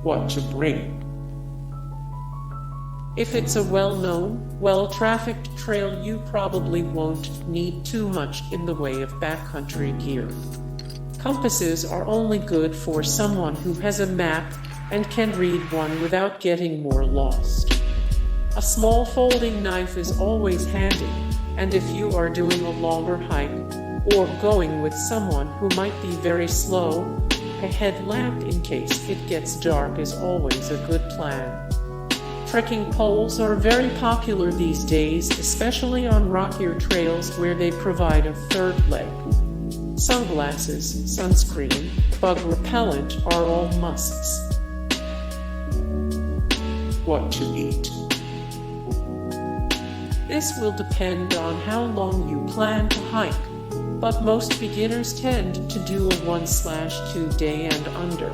What to bring. If it's a well-known, well-trafficked trail, you probably won't need too much in the way of backcountry gear. Compasses are only good for someone who has a map and can read one without getting more lost. A small folding knife is always handy, and if you are doing a longer hike or going with someone who might be very slow, a headlamp in case it gets dark is always a good plan. Trekking poles are very popular these days, especially on rockier trails where they provide a third leg. Sunglasses, sunscreen, bug repellent are all musts. What to eat. This will depend on how long you plan to hike, but most beginners tend to do a 1/2 day and under.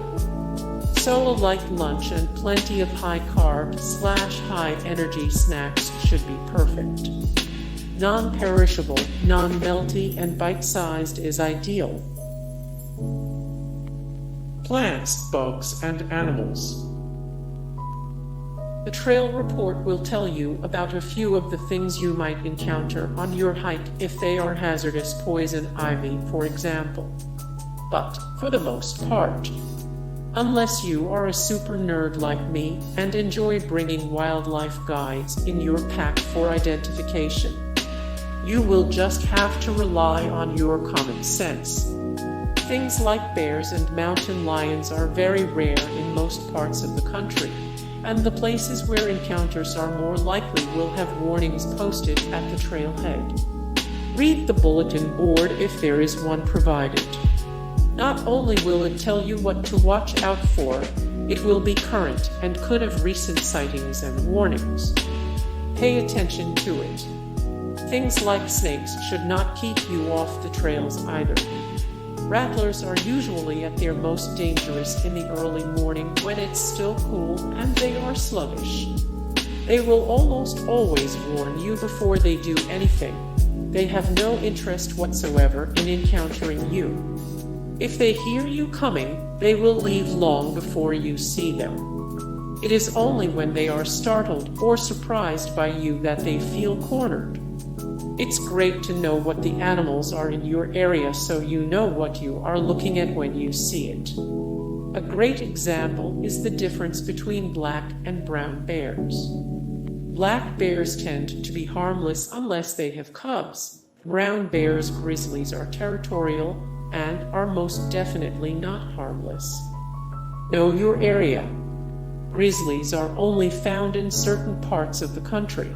So a light lunch and plenty of high-carb/high energy snacks should be perfect. Non-perishable, non-melty, and bite-sized is ideal. Plants, bugs, and animals. The trail report will tell you about a few of the things you might encounter on your hike if they are hazardous, poison ivy, for example. But, for the most part, unless you are a super nerd like me and enjoy bringing wildlife guides in your pack for identification, you will just have to rely on your common sense. Things like bears and mountain lions are very rare in most parts of the country, and the places where encounters are more likely will have warnings posted at the trailhead. Read the bulletin board if there is one provided. Not only will it tell you what to watch out for, it will be current and could have recent sightings and warnings. Pay attention to it. Things like snakes should not keep you off the trails either. Rattlers are usually at their most dangerous in the early morning when it's still cool and they are sluggish. They will almost always warn you before they do anything. They have no interest whatsoever in encountering you. If they hear you coming, they will leave long before you see them. It is only when they are startled or surprised by you that they feel cornered. It's great to know what the animals are in your area so you know what you are looking at when you see it. A great example is the difference between black and brown bears. Black bears tend to be harmless unless they have cubs. Brown bears, grizzlies, are territorial and are most definitely not harmless. Know your area. Grizzlies are only found in certain parts of the country.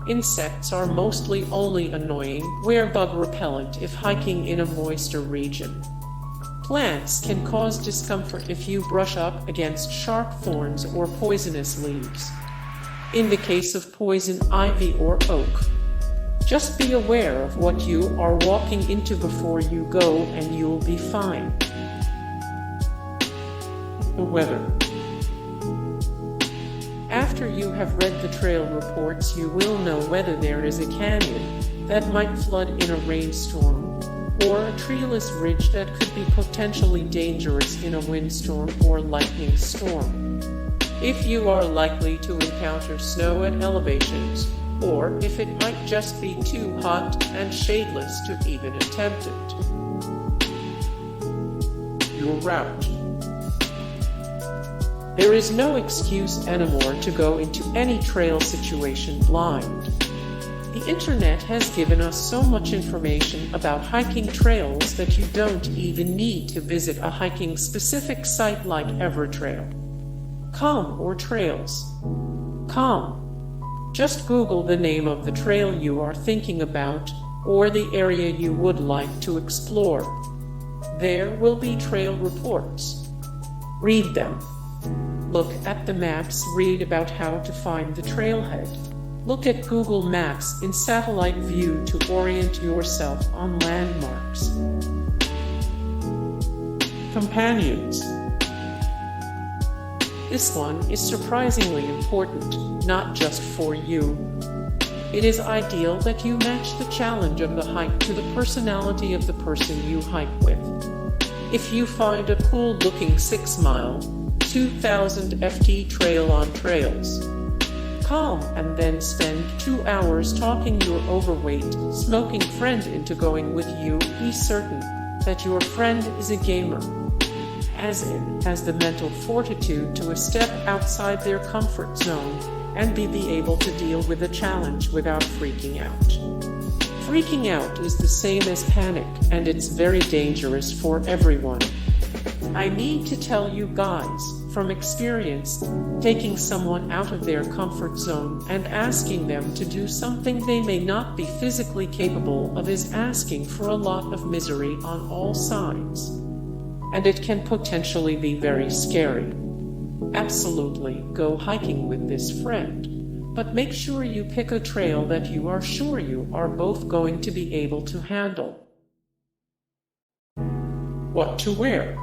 Insects are mostly only annoying. Wear bug repellent if hiking in a moister region. Plants can cause discomfort if you brush up against sharp thorns or poisonous leaves. In the case of poison ivy or oak, just be aware of what you are walking into before you go and you'll be fine. The weather. After you have read the trail reports, you will know whether there is a canyon that might flood in a rainstorm, or a treeless ridge that could be potentially dangerous in a windstorm or lightning storm. If you are likely to encounter snow at elevations, or if it might just be too hot and shadeless to even attempt it. Your route. There is no excuse anymore to go into any trail situation blind. The internet has given us so much information about hiking trails that you don't even need to visit a hiking specific site like EverTrail. Or trails. Just Google the name of the trail you are thinking about, or the area you would like to explore. There will be trail reports. Read them. Look at the maps, read about how to find the trailhead. Look at Google Maps in satellite view to orient yourself on landmarks. Companions. This one is surprisingly important, not just for you. It is ideal that you match the challenge of the hike to the personality of the person you hike with. If you find a cool-looking 6-mile, 2000 FT trail on trails. Calm and then spend 2 hours talking your overweight, smoking friend into going with you. Be certain that your friend is a gamer, as in has the mental fortitude to step outside their comfort zone and be able to deal with a challenge without freaking out. Freaking out is the same as panic, and it's very dangerous for everyone. I need to tell you guys, from experience, taking someone out of their comfort zone and asking them to do something they may not be physically capable of is asking for a lot of misery on all sides. And it can potentially be very scary. Absolutely, go hiking with this friend, but make sure you pick a trail that you are sure you are both going to be able to handle. What to wear?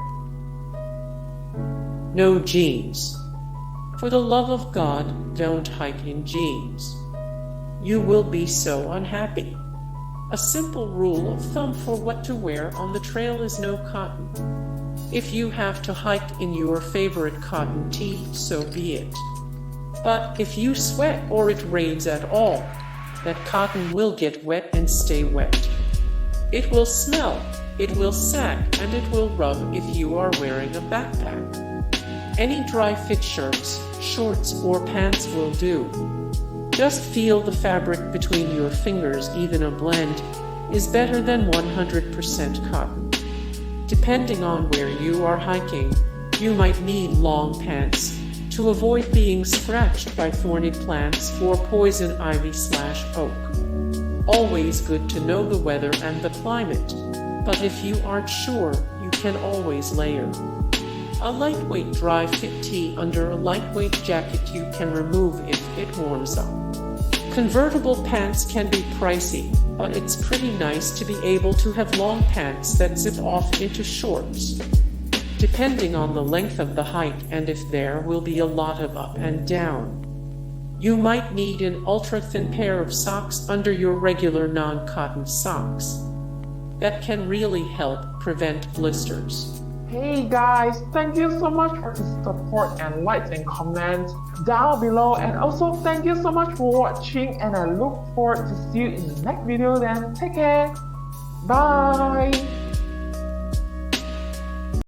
No jeans. For the love of God, don't hike in jeans. You will be so unhappy. A simple rule of thumb for what to wear on the trail is no cotton. If you have to hike in your favorite cotton tee, so be it. But if you sweat or it rains at all, that cotton will get wet and stay wet. It will smell, it will sag, and it will rub if you are wearing a backpack. Any dry fit shirts, shorts, or pants will do. Just feel the fabric between your fingers. Even a blend is better than 100% cotton. Depending on where you are hiking, you might need long pants to avoid being scratched by thorny plants or poison ivy/oak. Always good to know the weather and the climate, but if you aren't sure, you can always layer. A lightweight dry fit tee under a lightweight jacket you can remove if it warms up. Convertible pants can be pricey, but it's pretty nice to be able to have long pants that zip off into shorts. Depending on the length of the hike and if there will be a lot of up and down, you might need an ultra-thin pair of socks under your regular non-cotton socks. That can really help prevent blisters. Hey guys, thank you so much for the support and likes and comments down below, and also thank you so much for watching, and I look forward to see you in the next video. Then take care, bye.